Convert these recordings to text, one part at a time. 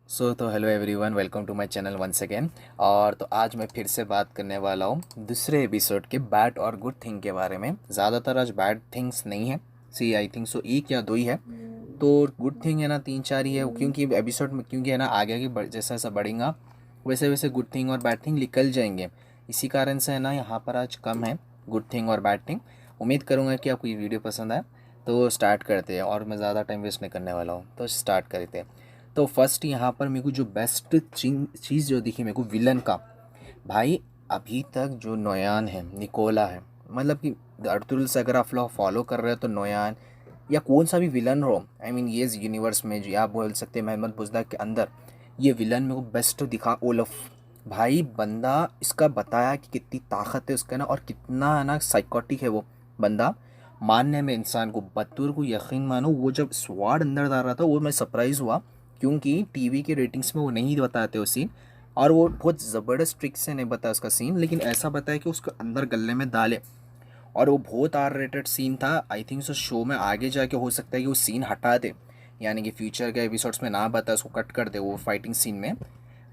तो hello everyone, welcome to my channel once again. और तो आज मैं फिर से बात करने वाला हूँ दूसरे एपिसोड के बैड और गुड थिंग के बारे में। ज़्यादातर आज बैड थिंग्स नहीं है, सी आई थिंक सो एक या दो ही है। तो गुड थिंग है ना, तीन चार ही है, क्योंकि एपिसोड में क्योंकि है ना आगे आगे जैसा जैसा बढ़ेगा वैसे वैसे गुड थिंग और बैड थिंग निकल जाएंगे। इसी कारण से है ना यहाँ पर आज कम है गुड थिंग और बैड थिंग। उम्मीद करूँगा कि आपको ये वीडियो पसंद आए। तो स्टार्ट करते हैं और मैं ज़्यादा टाइम वेस्ट नहीं करने वाला हूँ, तो स्टार्ट करते हैं। तो फर्स्ट यहाँ पर मेरे को जो बेस्ट चीज़ जो दिखी मेरे को विलन का, भाई अभी तक जो नोयान है, निकोला है, मतलब कि अर्तुल से अगर आप लोग फॉलो कर रहे हो तो नोयान या कौन सा भी विलन हो, आई मीन ये यूनिवर्स में जो आप बोल सकते हैं मोहम्मद बुजदा के अंदर, ये विलन मेरे को बेस्ट दिखा ओलफ। भाई बंदा इसका बताया कि कितनी ताकत है उसका ना, और कितना है ना साइकोटिक है वो बंदा। मानने में इंसान को बतूर को यकीन मानो, वो जब स्वाड अंदर डाल रहा था वो मैं सरप्राइज़ हुआ, क्योंकि टीवी के रेटिंग्स में वो नहीं बताते वो सीन। और वो बहुत ज़बरदस्त ट्रिक से नहीं बताया उसका सीन, लेकिन ऐसा बताया कि उसको अंदर गले में डाले। और वो बहुत आर रेटेड सीन था। आई थिंक सो शो में आगे जाके हो सकता है कि वो सीन हटा दे, यानी कि फ्यूचर के एपिसोड्स में ना बता, उसको कट कर दे वो फाइटिंग सीन में।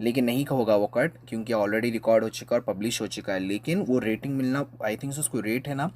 लेकिन नहीं होगा वो कट, क्योंकि ऑलरेडी रिकॉर्ड हो चुका है और पब्लिश हो चुका है। लेकिन वो रेटिंग मिलना, आई थिंक सो उसको रेट है ना,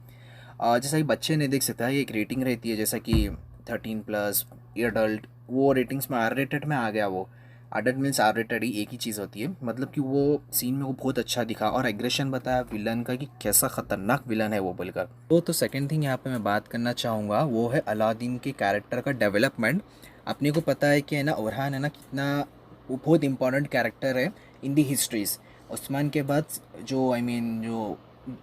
जैसा कि बच्चे नहीं देख सकता है, एक रेटिंग रहती है जैसा कि 13+ एडल्ट, वो रेटिंग्स में आर रेटेड में आ गया। वो अडल्ट मीन्स आर रेटेड ही एक ही चीज़ होती है। मतलब कि वो सीन में वो बहुत अच्छा दिखा और एग्रेशन बताया विलन का कि कैसा ख़तरनाक विलन है वो बोलकर। तो सेकंड थिंग यहाँ पे मैं बात करना चाहूँगा वो है अलादीन के कैरेक्टर का डेवलपमेंट। अपने को पता है कि है ना ओरहान है ना कितना वो बहुत इंपॉर्टेंट कैरेक्टर है इन दी हिस्ट्रीज। उस्मान के बाद जो आई मीन जो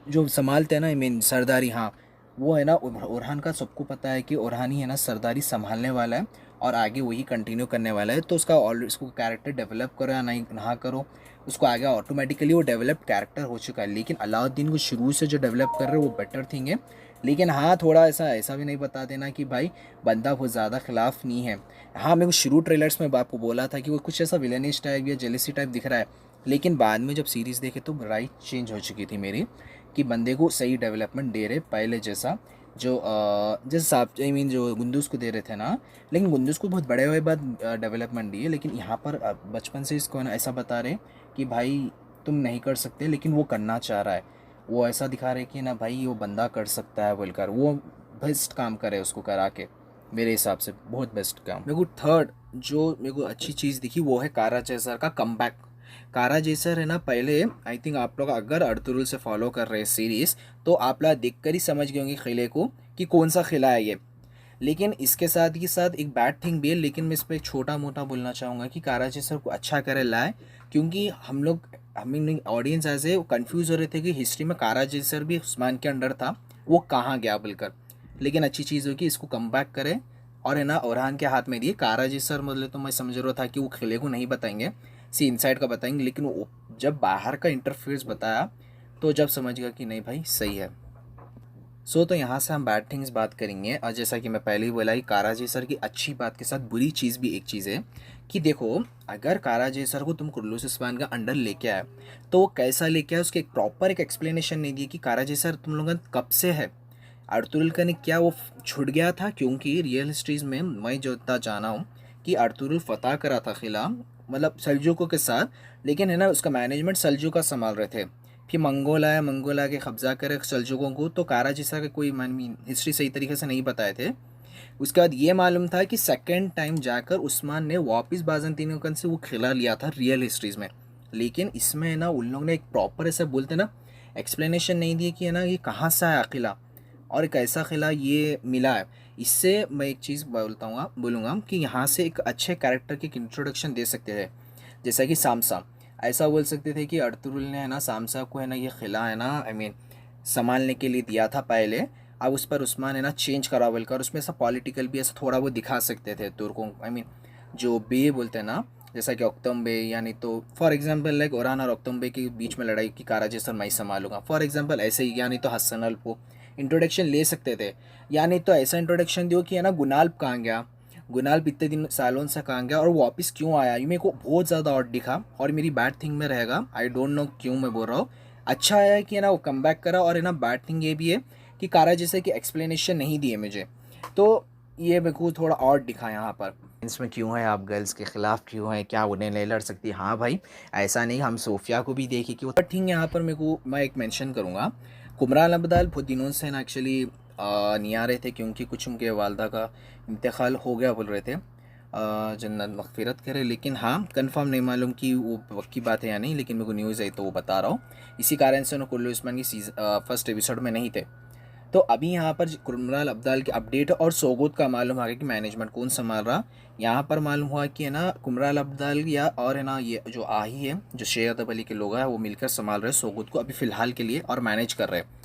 जो संभालते हैं ना, आई मीन सरदारी, हाँ वो है ना ओरहान का सबको पता है कि ओरहान ही है ना सरदारी संभालने वाला है और आगे वही कंटिन्यू करने वाला है। तो उसका ऑलरेडी उसको कैरेक्टर डेवलप करो या नहीं ना करो, उसको आगे ऑटोमेटिकली वो डेवलप कैरेक्टर हो चुका है। लेकिन अलाउद्दीन को शुरू से जो डेवलप कर रहे हो वो बेटर थिंग है। लेकिन हाँ थोड़ा ऐसा ऐसा भी नहीं बता देना कि भाई बंदा बहुत ज़्यादा खिलाफ नहीं है। हाँ मेरे को शुरू ट्रेलर्स में आपको बोला था कि वो कुछ ऐसा विलेनिश टाइप या जेलिसी टाइप दिख रहा है, लेकिन बाद में जब सीरीज़ देखे तो राइट चेंज हो चुकी थी मेरी, कि बंदे को सही डेवलपमेंट दे रहे पहले जैसा। जो जैसे साहब आई मीन जो गुंदूस को दे रहे थे ना, लेकिन गुंदूस को बहुत बड़े हुए बाद डेवलपमेंट दिए। लेकिन यहाँ पर बचपन से इसको है ना ऐसा बता रहे कि भाई तुम नहीं कर सकते, लेकिन वो करना चाह रहा है। वो ऐसा दिखा रहे कि ना भाई वो बंदा कर सकता है बोलकर, वो बेस्ट काम करे उसको करा के। मेरे हिसाब से बहुत बेस्ट काम। मेरे को थर्ड जो मेरे को अच्छी चीज़ दिखी वो है कारा चेसर का कमबैक। कारा जैसर है ना, पहले आई थिंक आप लोग अगर अर्तुरुल से फॉलो कर रहे हैं सीरीज़, तो आप लोग देख कर ही समझ गए होंगे खिले को कि कौन सा खिला है ये। लेकिन इसके साथ ही साथ एक बैड थिंग भी है, लेकिन मैं इस पर एक छोटा मोटा बोलना चाहूँगा कि कारा जैसर को अच्छा करे लाए। क्योंकि हम लोग हमें ऑडियंस ऐसे कन्फ्यूज़ हो रहे थे कि हिस्ट्री में कारा जैसर भी उस्मान के अंडर था, वो कहाँ गया बोलकर। लेकिन अच्छी चीज़ हो कि इसको कम बैक करे और है ना ओरहान के हाथ में दिए। कारा जैसर मतलब तो मैं समझ रहा था कि वो खिले को नहीं बताएंगे, सी इनसाइड का बताएंगे, लेकिन वो जब बाहर का इंटरफेस बताया तो जब समझ गया कि नहीं भाई सही है। तो यहाँ से हम बैड थिंग्स बात करेंगे। और जैसा कि मैं पहले ही बोला कि कारा जैसर की अच्छी बात के साथ बुरी चीज़ भी एक चीज़ है कि देखो, अगर कारा जैसर को तुम कुर्लुस उस्मान का अंडर लेके आए तो वो कैसा लेके आए, उसके एक प्रॉपर एक एक्सप्लेनेशन नहीं दी कि कारा जैसर तुम लोगों कब से है। अर्तुगरुल का ने क्या वो छूट गया था, क्योंकि रियल हिस्ट्रीज में मैं जो इतना जाना हूँ कि अर्तुगरुल फतह करा था खिला, मतलब सल्जुकों के साथ। लेकिन है ना उसका मैनेजमेंट सल्जुका संभाल रहे थे। फिर मंगोल आया, मंगोल आके कब्जा करे सल्जुकों को, तो कारा जैसा का कोई हिस्ट्री सही तरीके से नहीं बताए थे। उसके बाद ये मालूम था कि सेकेंड टाइम जाकर उस्मान ने वापस बाज़ंतीनों से वो खिला लिया था रियल हिस्ट्रीज में। लेकिन इसमें है ना उन लोगों ने एक प्रॉपर ऐसा बोलते ना एक्सप्लेनेशन नहीं दिया कि है ना ये कहाँ से आया किला और एक ऐसा किला ये मिला है। इससे मैं एक चीज़ बोलूँगा कि यहाँ से एक अच्छे कैरेक्टर की इंट्रोडक्शन दे सकते थे, जैसा कि सामसा। ऐसा बोल सकते थे कि अर्तुगरुल ने है ना सामसा को है ना ये किला है ना आई मीन संभालने के लिए दिया था पहले, अब उस पर उस्मान है ना चेंज करा बोलकर उसमें ऐसा पॉलिटिकल भी ऐसा थोड़ा वो दिखा सकते थे तुर्कों, आई मीन जो बे बोलते हैं ना, जैसा कि ओक्तम बे, यानी तो फॉर एग्जांपल लाइक ओरान और ओक्तम बे के बीच में लड़ाई की कारा जैसर मैं संभालूंगा फॉर एग्जांपल, ऐसे ही। यानी तो हसन अल को इंट्रोडक्शन ले सकते थे, यानी तो ऐसा इंट्रोडक्शन दियो कि है ना गुनाल्ब कहाँ गया, गुनाल्ब इतने दिन सालों से कहाँ गया और वापस क्यों आया। ये मेरे को बहुत ज़्यादा ऑड दिखा और मेरी बैड थिंग में रहेगा, आई डोंट नो क्यों मैं बोल रहा हूँ। अच्छा है कि है ना वो कम बैक करा, और है ना बैड थिंग ये भी है कि कारा जैसे कि एक्सप्लेनेशन नहीं दिए मुझे, तो ये मेरे को थोड़ा और दिखा यहाँ पर। इसमें क्यों है, आप गर्ल्स के ख़िलाफ़ क्यों हैं, क्या उन्हें नहीं लड़ सकती? हाँ भाई, ऐसा नहीं, हम सोफिया को भी देखे कि वो ठीक है। यहाँ पर मैं एक मेंशन करूँगा, कुमरान अब्दाल बहुत दिनों से ना एक्चुअली नहीं आ रहे थे क्योंकि कुछ उनके वालदा का इंतकाल हो गया बोल रहे थे। जन्नत मग़फ़िरत करे, लेकिन हाँ कंफर्म नहीं मालूम कि वो वक्त की बात है या नहीं, लेकिन मेरे को न्यूज़ आई तो वो बता रहा हूँ। इसी कारण से उन्होंने कुल्लू उस्मान की फर्स्ट एपिसोड में नहीं थे। तो अभी यहाँ पर कुमरान अब्दाल के अपडेट और सोगुत का मालूम आ गया कि मैनेजमेंट कौन संभाल रहा। यहाँ पर मालूम हुआ कि है ना कुमरान अब्दाल या और है ना ये जो आही है, जो शेर अली के लोग हैं, वो मिलकर संभाल रहे हैं सोगुत को अभी फ़िलहाल के लिए और मैनेज कर रहे हैं।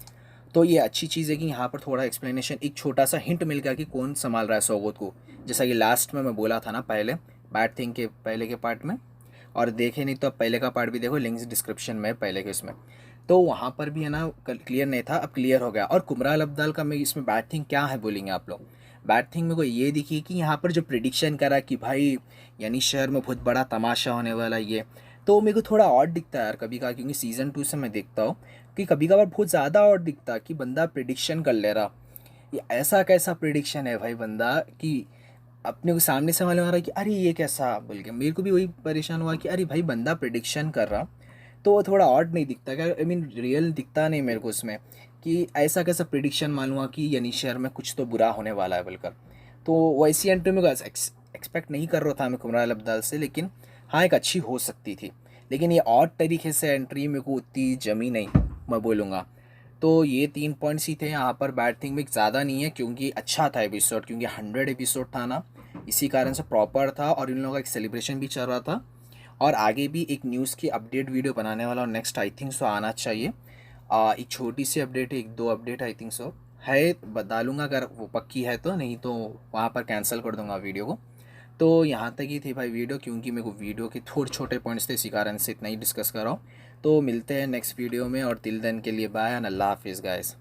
तो ये अच्छी चीज़ है कि यहाँ पर थोड़ा एक्सप्लेनेशन, एक छोटा सा हिंट मिल गया कि कौन संभाल रहा है सोगुत को। जैसा कि लास्ट में मैं बोला था ना पहले, बैड थिंग के पहले के पार्ट में, और देखे नहीं तो अब पहले का पार्ट भी देखो, लिंक्स डिस्क्रिप्शन में पहले के इसमें। तो वहाँ पर भी है ना क्लियर नहीं था, अब क्लियर हो गया। और कुमरान अब्दाल का मैं इसमें बैड थिंग क्या है बोलेंगे आप लोग? बैड थिंग मेरे को ये दिखी कि यहाँ पर जो प्रिडिक्शन करा कि भाई यानी शहर में बहुत बड़ा तमाशा होने वाला ये, तो मेरे को थोड़ा ऑड दिखता है यार कभी कभार, क्योंकि सीज़न 2 से मैं देखता हूँ कि कभी कभार बहुत ज़्यादा ऑड दिखता कि बंदा प्रिडिक्शन कर ले रहा। ये ऐसा कैसा प्रिडिक्शन है भाई बंदा कि अपने को सामने से मालूम आ रहा है कि अरे ये कैसा, बोल के मेरे को भी वही परेशान हुआ कि अरे भाई बंदा प्रिडिक्शन कर रहा, तो वो थोड़ा ऑड नहीं दिखता क्या? आई मीन रियल दिखता नहीं मेरे को उसमें कि ऐसा कैसा प्रिडिक्शन मालूम हुआ कि यानी शहर में कुछ तो बुरा होने वाला है बोलकर। तो वैसी एंट्री में एक्सपेक्ट नहीं कर रहा था मैं कुमरान अब्दाल से, लेकिन हाँ एक अच्छी हो सकती थी। लेकिन ये ऑड तरीके से एंट्री मेरे को उतनी जमी नहीं, मैं बोलूँगा। तो ये 3 पॉइंट्स ही थे यहाँ पर। बैड थिंग में ज़्यादा नहीं है क्योंकि अच्छा था एपिसोड, क्योंकि 100 एपिसोड था ना, इसी कारण से प्रॉपर था और इन लोगों का एक सेलिब्रेशन भी चल रहा था। और आगे भी एक न्यूज़ की अपडेट वीडियो बनाने वाला, और नेक्स्ट आई थिंक सो आना चाहिए। एक छोटी सी अपडेट है, 1-2 अपडेट आई थिंक सो है, बता लूँगा अगर वो पक्की है तो, नहीं तो वहाँ पर कैंसिल कर दूँगा वीडियो को। तो यहाँ तक ही थी भाई वीडियो, क्योंकि मेरे को वीडियो के थोड़े छोटे पॉइंट्स थे, इसी कारण से इतना ही डिस्कस कर रहा हूँ। तो मिलते हैं नेक्स्ट वीडियो में, और तिल दिन के लिए बाय एंड अल्लाह हाफिज़ गाइस।